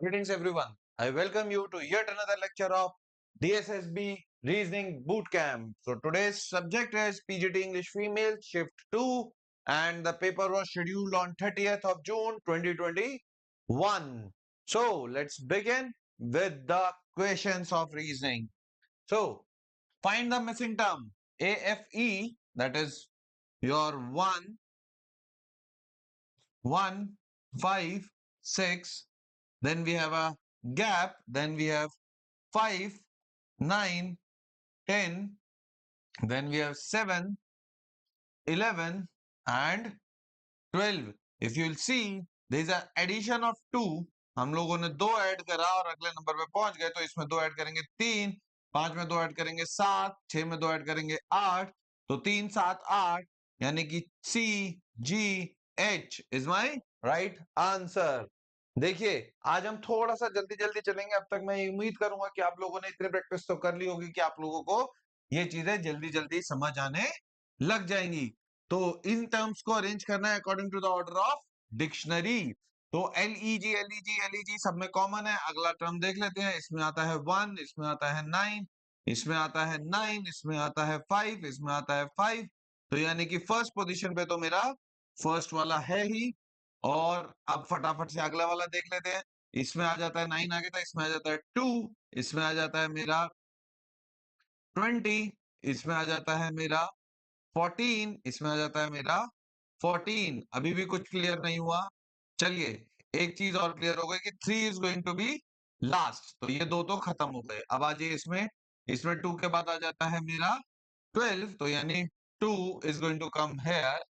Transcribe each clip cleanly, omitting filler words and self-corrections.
Greetings everyone. I welcome you to yet another lecture of DSSB Reasoning Bootcamp. So today's subject is PGT English Female Shift 2 and the paper was scheduled on 30th of June 2021. So let's begin with the questions of reasoning. So find the missing term AFE, that is your 1, 5, 6. Then we have a gap. Then we have 5, 9, 10. Then we have 7, 11 and 12. If you will see, there is an addition of 2. हम लोगों ने 2 add करा और अगले number पे पहुंच गए, तो इसमें 2 ऐड करेंगे 3, 5 में 2 ऐड करेंगे 7, 6 में 2 ऐड करेंगे 8, तो 3 7 8 यानी कि C G H is my right answer. देखिए आज हम थोड़ा सा जल्दी जल्दी चलेंगे। अब तक मैं उम्मीद करूंगा कि आप लोगों ने इतनी प्रैक्टिस तो कर ली होगी कि आप लोगों को ये चीजें जल्दी जल्दी समझ आने लग जाएंगी। तो इन टर्म्स को अरेंज करना है according to the order of dictionary. तो एलईजी एलईजी एलईजी सब में कॉमन है। अगला टर्म देख लेते हैं। इसमें आता है 1, इसमें आता है 9, इसमें आता है 9, इसमें आता है 5, इसमें आता है 5। तो यानी कि फर्स्ट पोजीशन पे तो मेरा फर्स्ट वाला है ही। और अब फटाफट से अगला वाला देख लेते हैं। इसमें आ जाता है 9 आ गया था, इसमें आ जाता है 2, इसमें आ जाता है मेरा 20, इसमें आ जाता है मेरा 14, इसमें आ जाता है मेरा 14। अभी भी कुछ क्लियर नहीं हुआ। चलिए एक चीज और क्लियर हो गई कि 3 is going to be last, तो ये दो तो खत्म हो गए। अब आ जाइए इसमें। इसमें 2 के बाद आ जाता है मेरा 12, तो यानी 2 is going to come here,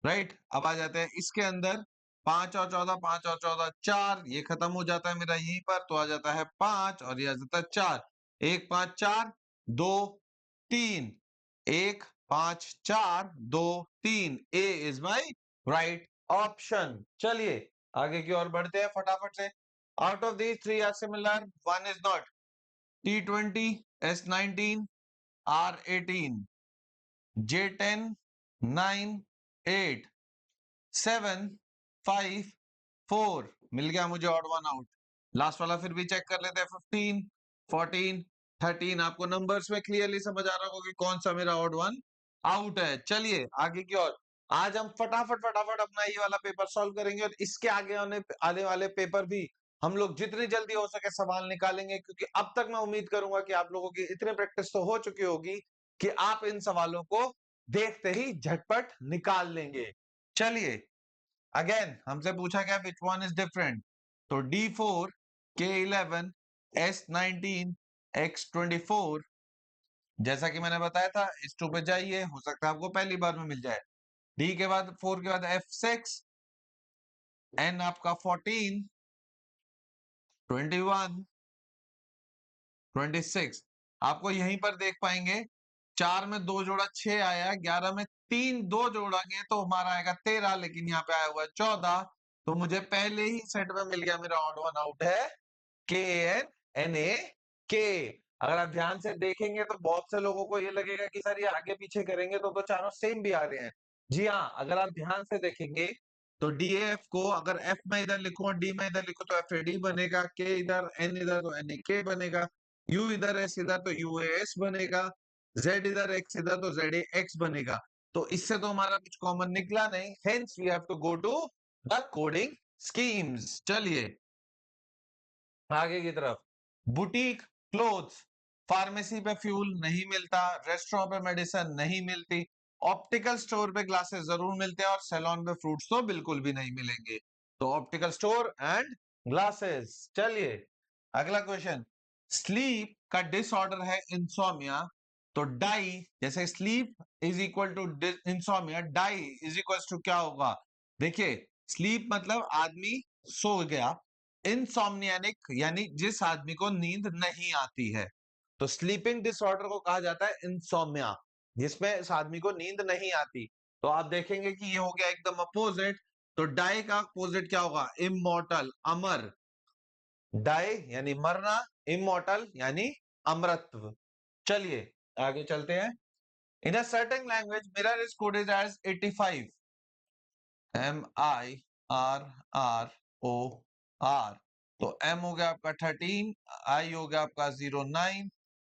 right. अब आ जाते हैं इसके अंदर 5 और 14, 5 और 14 4, ये खत्म हो जाता है मेरा यहीं पर, तो आ जाता है 5 और ये आ जाता है 4। 1 5 4 2 3, 1 5 4 2 3, A is my right option. चलिए आगे की ओर बढ़ते हैं फटाफट से। Out of these 3 are similar, 1 is not. T20, S19, R18, J10, 9, 8, 7, 5, 4 मिल गया मुझे ऑड वन आउट। लास्ट वाला फिर भी चेक कर लेते हैं। 15, 14, 13। आपको नंबर्स में क्लियरली समझ आ रहा होगा कि कौन सा मेरा ऑड वन आउट है। चलिए आगे की ओर। आज हम फटाफट फटाफट अपना ये वाला पेपर सॉल्व करेंगे और इसके आगे आने वाले पेपर भी हम लोग जितनी जल्दी हो सके सवाल निकालेंगे, क्योंकि अब तक मैं उम्मीद करूंगा कि आप लोगों की इतनी प्रैक्टिस तो हो चुकी होगी कि आप इन सवालों को देखते ही झटपट निकाल लेंगे। चलिए अगेन हमसे पूछा गया विच वन इज डिफरेंट, तो D4, K11, S19, X24। जैसा कि मैंने बताया था इस 2 पे जाइए, हो सकता है आपको पहली बार में मिल जाए। D के बाद 4 के बाद F6, N आपका 14, 21, 26। आपको यहीं पर देख पाएंगे 4 में 2 जोड़ा 6 आया, 11 में 3 2 जोड़ेंगे तो हमारा आएगा 13, लेकिन यहाँ पे आया हुआ है 14। तो मुझे पहले ही सेट में मिल गया, मेरा ऑड वन आउट है KNNAK। अगर आप ध्यान से देखेंगे तो बहुत से लोगों को ये लगेगा कि सर ये आगे पीछे करेंगे तो चारों सेम भी आ रहे हैं। जी हाँ, अगर आप ध्यान से देखेंगे तो DAF को अगर F में इधर लिखूं और D में इधर लिखूं तो FAD बनेगा, K इधर, N इधर तो NAK बनेगा, U इधर, S इधर तो UAS बनेगा, Z इधर, X इधर तो ZAX बनेगा। तो इससे तो हमारा कुछ कॉमन निकला नहीं, hence we have to go to the coding schemes. चलिए आगे की तरफ। बुटीक क्लोथ्स, फार्मेसी पे फ्यूल नहीं मिलता, रेस्टोरेंट पे मेडिसिन नहीं मिलती, ऑप्टिकल स्टोर पे ग्लासेस जरूर मिलते हैं और सैलून पे फ्रूट्स तो बिल्कुल भी नहीं मिलेंगे। तो ऑप्टिकल स्टोर एंड ग्लासेस। चलिए अगला क्वेश्चन। स्लीप का डिसऑर्डर है इंसोमिया, तो डाई, जैसे sleep is equal to insomnia, die is equal to क्या होगा? देखिए स्लीप मतलब आदमी सो गया, इनसोम्नियानिक यानी जिस आदमी को नींद नहीं आती है, तो स्लीपिंग डिसऑर्डर को कहा जाता है इंसोम्निया, जिसमें इस आदमी को नींद नहीं आती। तो आप देखेंगे कि ये हो गया एकदम अपोजिट। तो डाई का अपोजिट क्या होगा? इमॉर्टल, अमर। डाई यानी मरना, इमॉर्टल यानी अमरत्व। चलिए आगे चलते हैं। In a certain language mirror is coded as 85, MIRROR, तो m हो गया आपका 13, i हो गया आपका 09,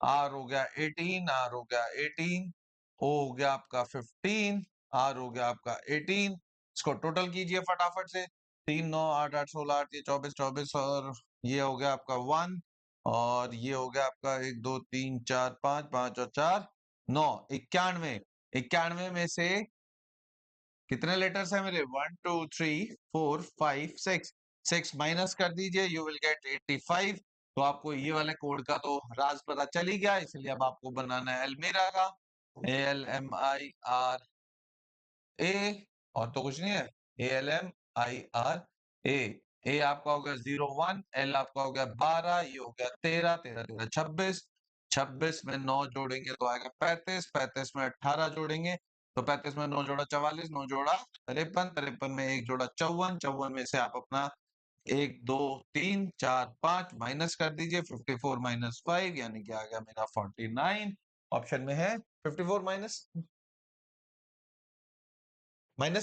r हो गया 18, r हो गया 18, o हो गया आपका 15, r हो गया आपका 18। इसको टोटल कीजिए फटाफट से, 3 9 8 8 16 8 ये 24 24 और ये हो गया आपका 1 और ये हो गया आपका 1 2 3 4 5 5 और 4 9 91। 91 में से कितने लेटर्स है मेरे 1 2 3 4 5 6 6 माइनस कर दीजिए, यू विल गेट 85। तो आपको ये वाले कोड का तो राज पता चल ही गया, इसलिए अब आपको बनाना है अलमीरा का, ALMIRA, और तो कुछ नहीं है, ALMIRA। ए आपका हो गया 01, एल आपका हो गया 12, ये हो गया 13 13 13 26, 26 में 9 जोड़ेंगे तो आएगा 35, 35 में 18 जोड़ेंगे तो 35 में 9 जोड़ा 44, 9 जोड़ा 53, 53 में 1 जोड़ा 54, 54 में से आप अपना 1 2 3 4 5 माइनस कर दीजिए, 54 माइनस 5 यानी कि आ गया मेरा 49। ऑप्शन में है 54 माइनस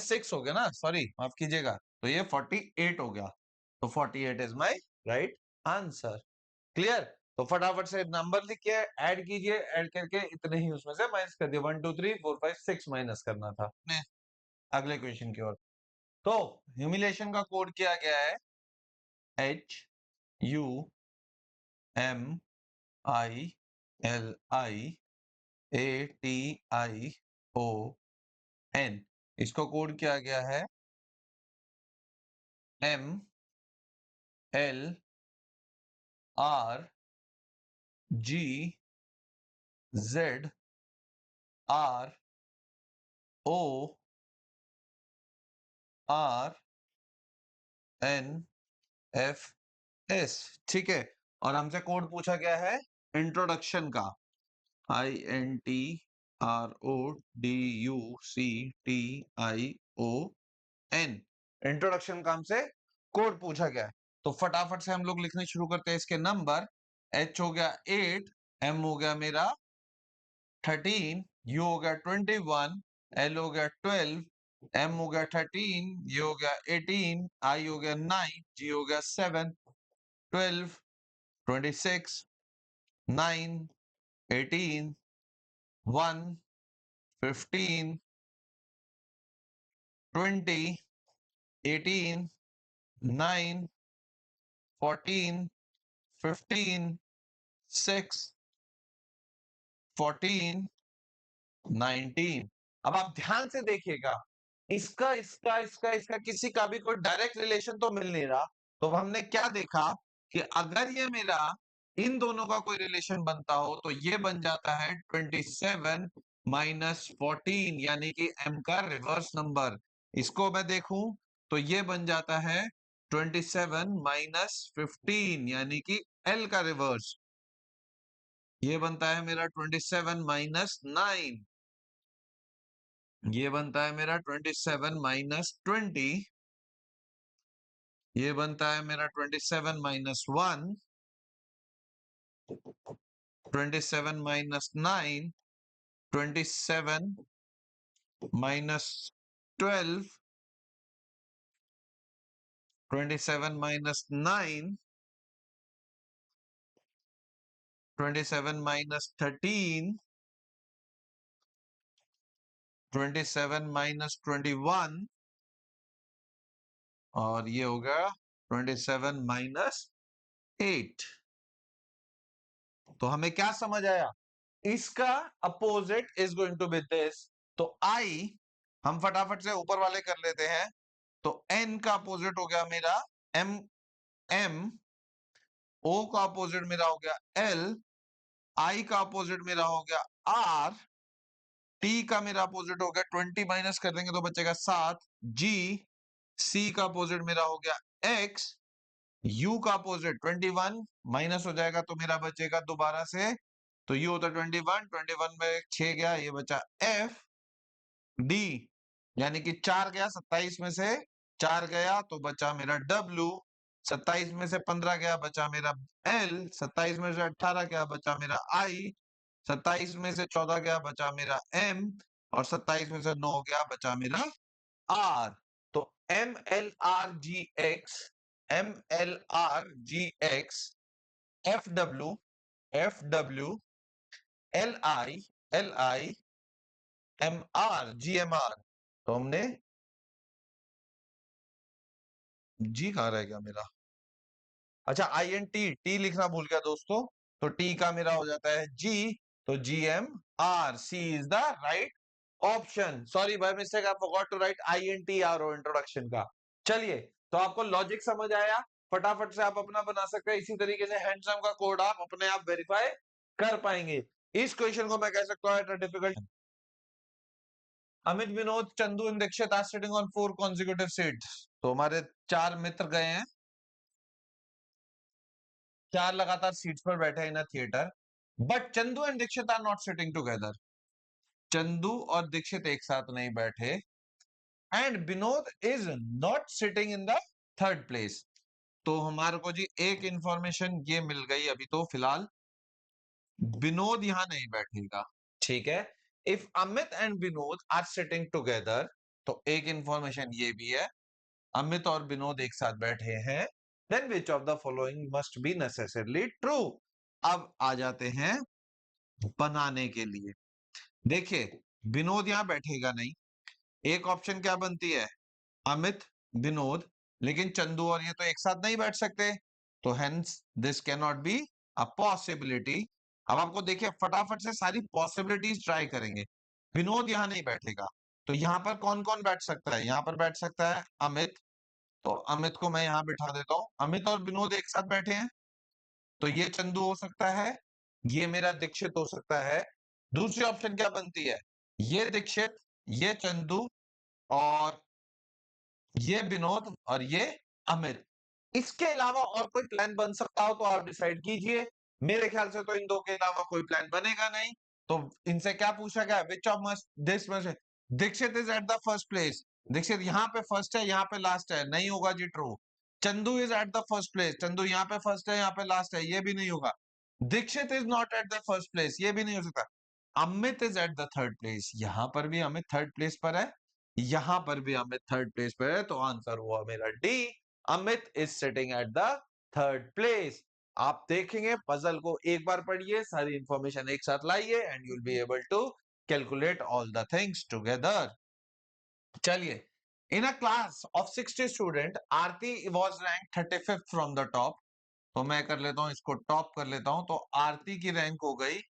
6 हो गया ना, सॉरी माफ कीजिएगा, तो ये 48 हो गया। तो 48 is my right answer. Clear? तो फटाफट से नंबर लिखिए, ऐड कीजिए, ऐड करके इतने ही उसमें से माइनस कर दिए, 1 2 3 4 5 6 माइनस करना था। अगले क्वेश्चन की ओर। तो ह्यूमिलेशन का कोड किया गया है HUMILIATION। इसको कोड किया गया है MLRGZRORNFS। ठीक है, और हमसे कोड पूछा गया है इंट्रोडक्शन का, INTRODUCTION। इंट्रोडक्शन का हमसे कोड पूछा गया है। तो फटाफट से हम लोग लिखने शुरू करते हैं इसके नंबर। H हो गया 8, M हो गया मेरा 13, U हो गया 21, L हो गया 12, M हो गया 13, ये हो गया 18, I हो गया 9, G हो गया 7, 12, 26, 9, 18, 1, 15, 20, 18, 9, 14, 15, 6, 14, 19। अब आप ध्यान से देखिएगा, इसका इसका इसका इसका किसी का भी कोई डायरेक्ट रिलेशन तो मिल नहीं रहा। तो हमने क्या देखा कि अगर ये मेरा इन दोनों का कोई रिलेशन बनता हो तो ये बन जाता है 27 माइनस 14, यानी कि m का रिवर्स नंबर। इसको मैं देखूं तो ये बन जाता है 27 माइनस 15, यानी कि l का रिवर्स। ये बनता है मेरा 27 माइनस 9, ये बनता है मेरा 27 माइनस 20, ये बनता है मेरा 27 minus 1, 27 minus 9, 27 minus 12, 27 minus 9, 27 minus 13, 27 minus 21 और ये हो गया 27 माइनस 8। तो हमें क्या समझ आया, इसका opposite is going to be this. तो आई हम फटाफट से ऊपर वाले कर लेते हैं। तो n का अपोजिट हो गया मेरा m, m o का अपोजिट मेरा हो गया l, i का अपोजिट मेरा हो गया r, t का मेरा अपोजिट हो गया 20 माइनस कर देंगे तो बचेगा 7, g, c का अपोजिट मेरा हो गया x, u का अपोजिट 21 माइनस हो जाएगा तो मेरा बचेगा दोबारा से, तो u होता 21, 21 में 6 गया, ये बचा f, d यानी कि 4 गया 27 में से 4 गया तो बचा मेरा w, 27 में से 15 गया बचा मेरा l, 27 में से 18 गया बचा मेरा i, 27 में से 14 गया बचा मेरा m और 27 में से 9 गया बचा मेरा r। तो MLRGX MLRGX FW LIMR GMR। तो हमने जी कहाँ रह गया मेरा? अच्छा INT टी लिखना भूल गया दोस्तों, तो टी का मेरा हो जाता है जी, तो GMR। C is the right option. Sorry by mistake I forgot to write INTR introduction का। चलिए, तो आपको लॉजिक समझ आया, फटाफट से आप अपना बना सकते हैं। इसी तरीके से हैंडसम का कोड आप अपने आप वेरीफाई कर पाएंगे। इस क्वेश्चन को मैं कह सकता हूँ difficult. Amit, Vinod, Chandu and Dikshit are sitting on 4 consecutive seats. तो हमारे 4 मित्र गए हैं, 4 लगातार सीट्स पर बैठे हैं in theatre, but Chandu and Dikshit are not sitting together. Chandu और दीक्षित एक साथ नहीं बैठे, and Vinod is not sitting in the third place. तो हमारे को जी एक इंफॉर्मेशन ये मिल गई अभी, तो फिलहाल विनोद यहां नहीं बैठेगा, ठीक है। If Amit and Vinod are sitting together, तो एक इंफॉर्मेशन ये भी है, अमित और विनोद एक साथ बैठे हैं, then which of the following must be necessarily true. अब आ जाते हैं बनाने के लिए। देखिए, विनोद यहां बैठेगा नहीं, एक ऑप्शन क्या बनती है, अमित विनोद, लेकिन चंदू और ये तो एक साथ नहीं बैठ सकते, तो hence this can not be a possibility. अब आपको देखिए फटाफट से सारी पॉसिबिलिटीज ट्राई करेंगे। विनोद यहां नहीं बैठेगा, तो यहां पर कौन कौन बैठ सकता है? यहां पर बैठ सकता है अमित, तो अमित को मैं यहां बिठा देता हूं। अमित और विनोद एक साथ बैठे हैं, तो ये चंदू हो सकता है, ये मेरा दीक्षित हो सकता है। दूसरी ऑप्शन क्या बनती है, ये दीक्षित, ये चंदू, और ये विनोद, और ये अमित। इसके अलावा और कोई प्लान बन सकता हो तो आप डिसाइड कीजिए। मेरे ख्याल से तो इन दो के अलावा कोई प्लान बनेगा नहीं। तो इनसे क्या पूछा गया, which of must this must, Dikshit is at the first place, Dikshit यहाँ पे फर्स्ट है, यहाँ पे लास्ट है, नहीं होगा जी true. Chandu is at the first place, Chandu यहाँ पे फर्स्ट है, यहाँ पे लास्ट है, ये भी नहीं होगा। Dikshit is not at the first place, ये भी नहीं हो सकता। Amit is at the third place, यहां पर भी अमित थर्ड प्लेस पर है, यहां पर भी अमित थर्ड प्लेस पर है, तो आंसर हुआ मेरा D, Amit is sitting at the third place. आप देखेंगे पजल को एक बार पढ़िए, सारी इंफॉर्मेशन एक साथ लाइए, and you will be able to calculate all the things together. चलिए, in a class of 60 student Aarti was rank 35th from the top. तो मैं कर लेता हूं इसको टॉप कर लेता हूं, तो आरती की रैंक हो गई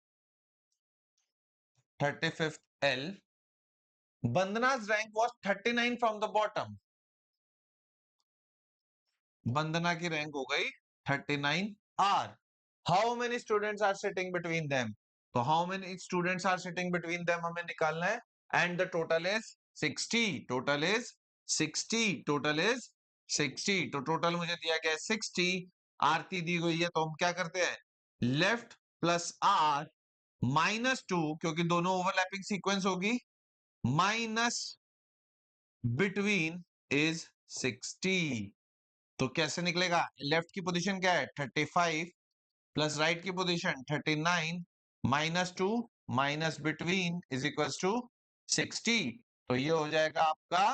35th L। Bandana's rank was 39 from the bottom। बंदना की रैंक हो गई 39 R। How many students are sitting between them, तो how many students are sitting between them हमें निकालना है, and the total is 60, total is 60, total is 60, तो total मुझे दिया गया है 60, आरती दी गई है, तो हम क्या करते हैं, लेफ्ट प्लस आर माइनस 2, क्योंकि दोनों ओवरलैपिंग सीक्वेंस होगी, माइनस बिटवीन इज 60। तो कैसे निकलेगा, लेफ्ट की पोजीशन क्या है 35 प्लस राइट की position 39 minus 2 minus between is equal to 60। तो ये हो जाएगा आपका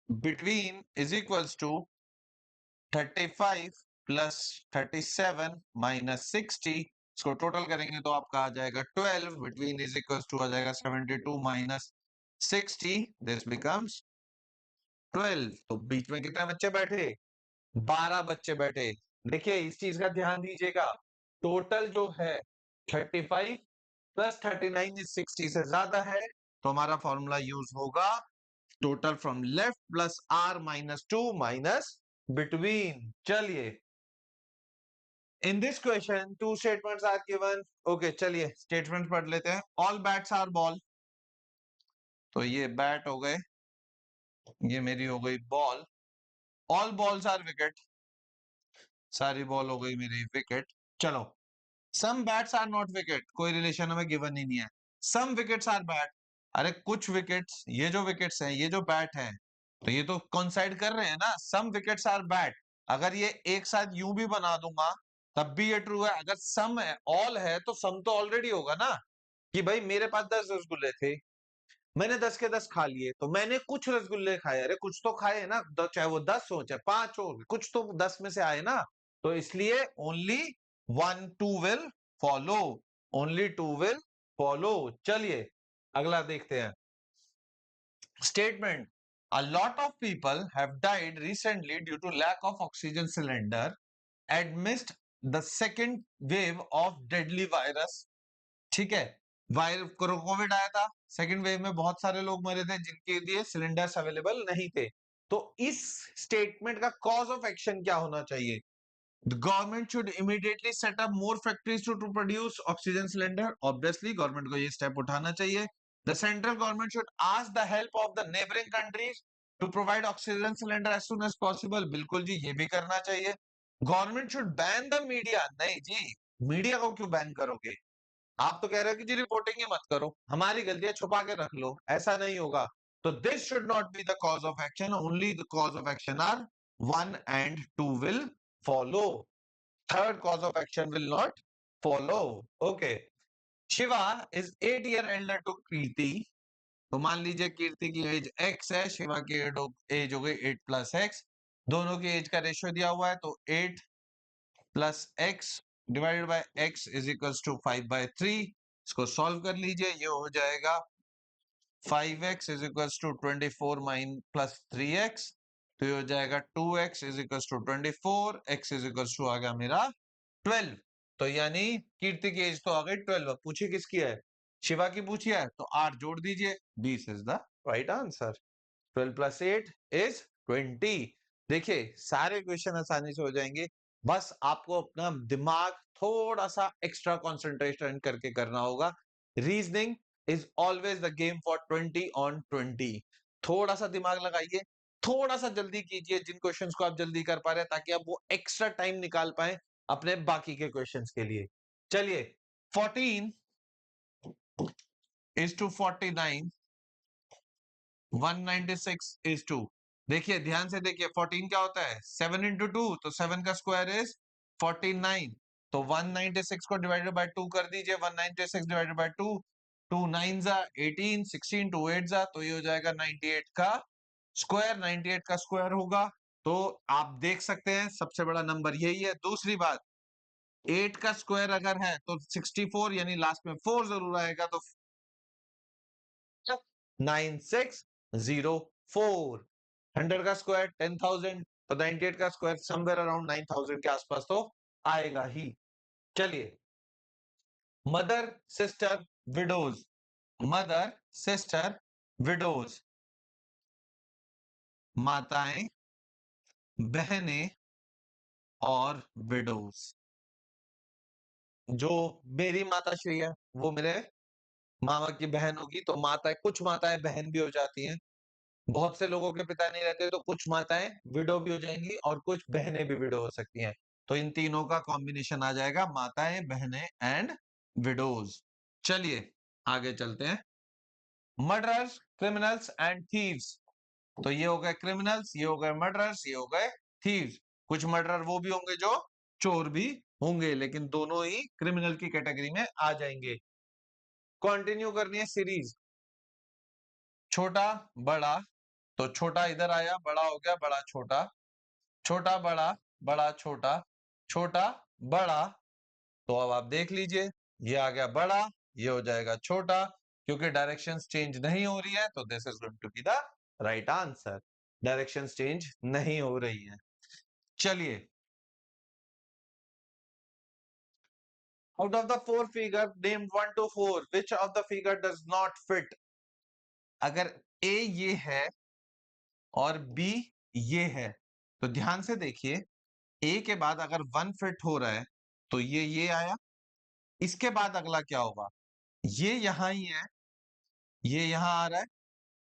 between is equal to 35 plus 37 minus 60। इसको टोटल करेंगे तो आपका आ जाएगा 12, बिटवीन इज इक्वल टू आ जाएगा 72 माइनस 60, दिस बिकम्स 12। तो बीच में कितने बच्चे बैठे, 12 बच्चे बैठे। देखिए इस चीज का ध्यान दीजिएगा, टोटल जो है 35 प्लस 39 इज 60 से ज्यादा है, तो हमारा फॉर्मूला यूज होगा total from left plus R minus 2 minus between. चलिए, in this question two statements are given. Okay चलिए स्टेटमेंट पढ़ लेते हैं। ऑल बैट्स आर बॉल, तो ये बैट हो गए, ये मेरी हो गई ball. All balls are wicket, सारी बॉल हो गई मेरी विकेट। चलो, some bats are not wicket, कोई रिलेशन हमें गिवन ही नहीं है। सम विकेट्स आर बैट, अरे कुछ विकेट्स, ये जो विकेट्स हैं, ये जो बैट है, तो ये तो कोइंसाइड कर रहे हैं ना, सम विकेट्स आर बैट। अगर ये एक साथ यूं भी बना दूंगा तब भी ये ट्रू है। अगर सम है, ऑल है, तो सम तो ऑलरेडी होगा ना, कि भाई मेरे पास 10 रसगुल्ले थे, मैंने 10 के 10 खा लिए, तो मैंने कुछ रसगुल्ले खाए, अरे कुछ तो खाए ना, चाहे वो 10 हो चाहे 5 हो, कुछ तो 10 में से आए ना, तो इसलिए only 1 2 will follow, only 2 will follow. चलिए अगला देखते हैं। Statement, a lot of people have died recently due to lack of oxygen cylinder amidst the second wave of deadly virus। ठीक है, वायरस कोविड आया था, सेकंड वेव में बहुत सारे लोग मरे थे जिनके लिए सिलेंडर्स अवेलेबल नहीं थे। तो इस स्टेटमेंट का कॉज ऑफ एक्शन क्या होना चाहिए? The government should immediately set up more factories to produce oxygen cylinder। Obviously, government को ये step उठाना चाहिए। The central government should ask the help of the neighboring countries to provide oxygen cylinder as soon as possible। बिल्कुल जी, ये भी करना चाहिए। Government should ban the media। नहीं जी, मीडिया को क्यों बैन करोगे? आप तो कह रहे हो कि जी रिपोर्टिंग ही मत करो, हमारी गलतियां छुपा के रख लो, ऐसा नहीं होगा। तो this should not be the cause of action, only the cause of action are 1 and 2 will follow, third cause of action will not follow। Okay, Shiva is 8 year elder to Kirti। तो मान लीजिए कीर्ति की as x है, शिवा की as हो गई 8 plus x, दोनों की एज का रेशियो दिया हुआ है, तो 8 plus x divided by x is equals to 5/3। इसको सॉल्व कर लीजिए, ये हो जाएगा 5x is equals to 24 plus 3x, तो ये हो जाएगा 2x is equals to 24, x is equals to आ गया मेरा 12। तो यानी कीर्ति की एज तो आ गई 12। पूछी किसकी है? शिवा की पूछी है, तो 8 जोड़ दीजिए, 20 is the right answer. 12 plus 8 is 20। देखिए सारे क्वेश्चन आसानी से हो जाएंगे, बस आपको अपना दिमाग थोड़ा सा एक्स्ट्रा कंसंट्रेशन करके करना होगा। Reasoning is always the game for 20 on 20। थोड़ा सा दिमाग लगाइए, थोड़ा सा जल्दी कीजिए जिन क्वेश्चंस को आप जल्दी कर पा रहे हैं, ताकि आप वो एक्स्ट्रा टाइम निकाल पाए अपने बाकी के क्वेश्चंस के लिए। चलिए 14 is to 49, 196 is to, देखिए ध्यान से देखिए 14 क्या होता है, 7 into 2, तो 7 का स्क्वायर इज 49। तो 196 को डिवाइडेड बाय 2 कर दीजिए, 196 डिवाइडेड बाय 2, 2 9 जा 18, 16 2 8 जा, तो ये हो जाएगा 98 का स्क्वायर, 98 का स्क्वायर होगा। तो आप देख सकते हैं सबसे बड़ा नंबर यही है। दूसरी बात, 8 का स्क्वायर अगर है तो 64, यानी लास्ट में 4 जरूर आएगा, तो 9604। 100 का स्क्वायर 10,000, तो 98 का स्क्वायर समवेयर अराउंड 9,000 के आसपास तो आएगा ही। चलिए mother sister widows, mother sister widows, माताएं बहनें और विडोज। जो मेरी माताश्री है वो मेरे मामा की बहन होगी, तो माताएं, कुछ माताएं बहन भी हो जाती हैं, बहुत से लोगों के पिता नहीं रहते, तो कुछ माताएं विडो भी हो जाएंगी और कुछ बहनें भी विडो हो सकती हैं। तो इन तीनों का कॉम्बिनेशन आ जाएगा माताएं बहनें एंड विडोज। चलिए आगे चलते हैं। मर्डरर्स क्रिमिनल्स एंड थीव्स, तो ये हो गए क्रिमिनल्स, ये हो गए मर्डरर्स, ये हो गए थीव्स। कुछ मर्डरर वो भी होंगे जो चोर भी होंगे, लेकिन दोनों ही क्रिमिनल की कैटेगरी में आ जाएंगे। कंटिन्यू करनी है सीरीज, छोटा बड़ा, तो छोटा इधर आया, बड़ा हो गया, बड़ा छोटा, छोटा बड़ा, बड़ा छोटा, छोटा बड़ा। तो अब आप देख लीजिए, ये आ गया बड़ा, ये हो जाएगा छोटा, क्योंकि डायरेक्शंस चेंज नहीं हो रही है, तो this is going to be the right answer. Directions change नहीं हो रही है। चलिए out of the four figure named 1 to 4, which of the figure does not fit? अगर ए ये है और बी ये है, तो ध्यान से देखिए, ए के बाद अगर 1 फिट हो रहा है तो ये आया, इसके बाद अगला क्या होगा, ये यहां ही है, ये यहां आ रहा है,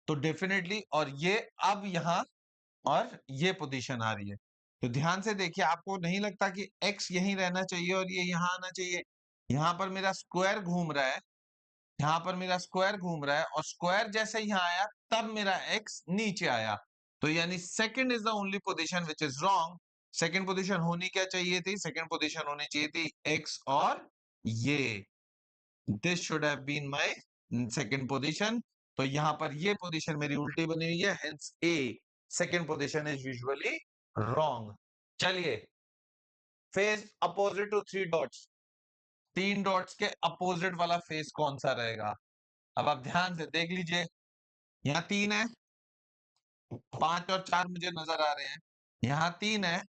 तो डेफिनेटली, और ये अब यहां, और ये पोजीशन आ रही है। तो ध्यान से देखिए, आपको नहीं लगता कि x यहीं रहना चाहिए और ये यहां आना चाहिए? यहां पर मेरा स्क्वायर घूम रहा है, यहां पर मेरा स्क्वायर घूम रहा है, और स्क्वायर जैसे यहां आया तब मेरा x नीचे आया। तो यानी second is the only position which is wrong. Second position होनी क्या चाहिए थी? सेकंड पोजीशन होनी चाहिए थी x और ये, this should have been my second position. तो यहां पर ये पोजीशन मेरी उल्टी बनी हुई है, hence a second position is usually wrong. चलिए, face opposite to three dots, तीन डॉट्स के अपोजिट वाला फेस कौन सा रहेगा? अब आप ध्यान से देख लीजिए, यहाँ तीन है, 5 और 4 मुझे नजर आ रहे हैं, यहाँ तीन है,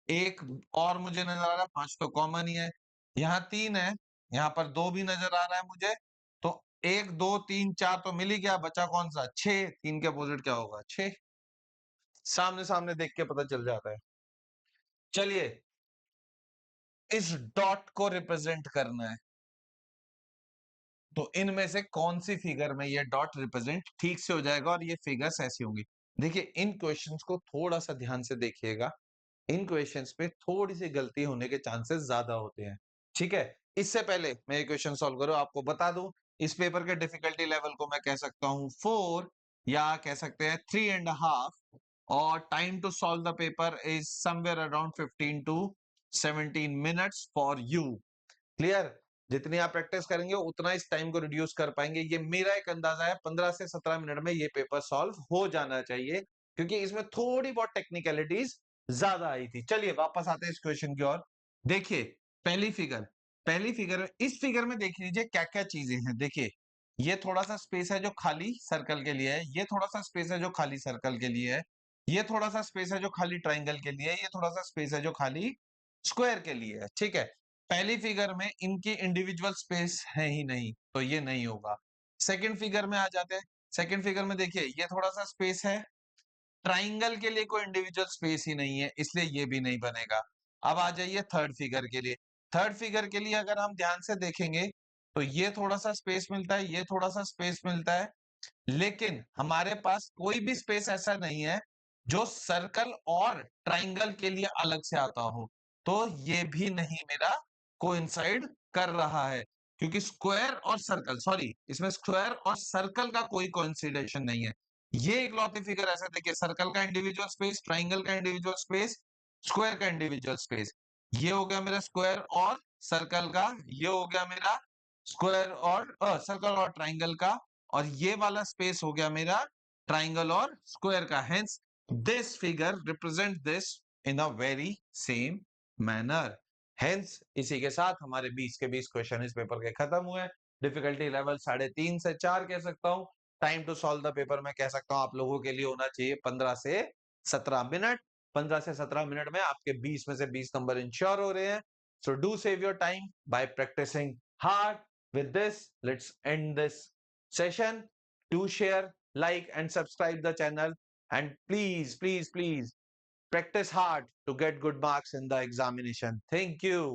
एक और मुझे नजर आ रहा है, 5 तो कॉमन ही है, यहाँ तीन है, यहाँ पर 2 भी नजर आ रहा है मुझे, तो 1 2 3 4 तो मिल ही गया, बचा कौन सा? 6। 3 के अपोजिट क्या होगा? 6। सामने सामने देख के पता चल जाता है। चलिए, इस डॉट को रिप्रेजेंट करना है, तो इनमें से कौन सी फिगर में ये डॉट रिप्रेजेंट ठीक से हो जाएगा और ये फिगर्स ऐसी होंगी। देखिए, इन क्वेश्चंस को थोड़ा सा ध्यान से देखिएगा, इन क्वेश्चंस पे थोड़ी सी गलती होने के चांसेस ज्यादा होते हैं। ठीक है, इससे पहले मैं ये क्वेश्चन सॉल्व करूं, आपको बता दूं, इस पेपर के डिफिकल्टी लेवल को मैं कह सकता हूं 4 या कह सकते हैं 3.5, और time to solve the paper is somewhere around 15 to 17 minutes for you. Clear? जितनी आप प्रैक्टिस करेंगे उतना इस टाइम को रिड्यूस कर पाएंगे। ये मेरा एक अंदाजा है, 15 से 17 मिनट में ये पेपर सॉल्व हो जाना चाहिए, क्योंकि इसमें थोड़ी बहुत टेक्निकलिटीज ज्यादा आई थी। चलिए वापस आते हैं इस क्वेश्चन की ओर। देखिए, पहली फिगर, पहली फिगर में, इस फिगर में देख लीजिए क्या क्या चीजें हैं। देखिए, ये थोड़ा सा स्पेस है जो खाली सर्कल के लिए है, ये थोड़ा सा स्पेस है जो खाली सर्कल के लिए है, ये थोड़ा सा स्पेस है जो खाली ट्राइंगल के लिए है, ये थोड़ा सा स्पेस है जो खाली स्क्वायर के लिए है। ठीक है, पहली फिगर में इनकी इंडिविजुअल स्पेस है ही नहीं, तो ये नहीं होगा। सेकंड फिगर में आ जाते हैं। सेकंड फिगर में देखिए, ये थोड़ा सा स्पेस है, ट्राइंगल के लिए कोई इंडिविजुअल स्पेस ही नहीं है, इसलिए ये भी नहीं बनेगा। अब आ जाइए थर्ड फिगर के लिए। थर्ड फिगर के लिए अगर हम ध्यान से देखेंगे, तो ये थोड़ा सा स्पेस मिलता है, ये थोड़ा सा स्पेस मिलता है, लेकिन हमारे पास कोई भी स्पेस ऐसा नहीं है जो सर्कल और ट्राइंगल के लिए अलग से आता हो, तो ये भी नहीं मेरा कोइंसाइड कर रहा है, क्योंकि स्क्वायर और सर्कल, सॉरी, इसमें स्क्वायर और सर्कल का कोई कोइंसिडेशन नहीं है। ये इकलौती फिगर ऐसा देखिए, सर्कल का इंडिविजुअल स्पेस, ट्राइंगल का इंडिविजुअल स्पेस, स्क्वायर का इंडिविजुअल स्पेस, ये हो गया मेरा स्क्वायर और सर्कल का, ये हो गया मेरा स्क्वायर और सर्कल और ट्राइंगल का, और ये वाला स्पेस हो गया मेरा ट्राइंगल और स्क्वायर का। Hence this figure represent this in a very same manner. Hence इसी के साथ हमारे 20 के 20 क्वेश्चन इस पेपर के खत्म हुए। डिफिकल्टी लेवल 3.5 से 4 कह सकता हूं। Time to solve the paper मैं कह सकता हूं आप लोगों के लिए होना चाहिए 15 से 17 मिनट। 15 से 17 मिनट में आपके 20 में से 20 नंबर इंश्योर हो रहे हैं। So do save your time by practising hard. With this, let's end this session. Do share, like, and subscribe the channel. And please, please, please practice hard to get good marks in the examination. Thank you.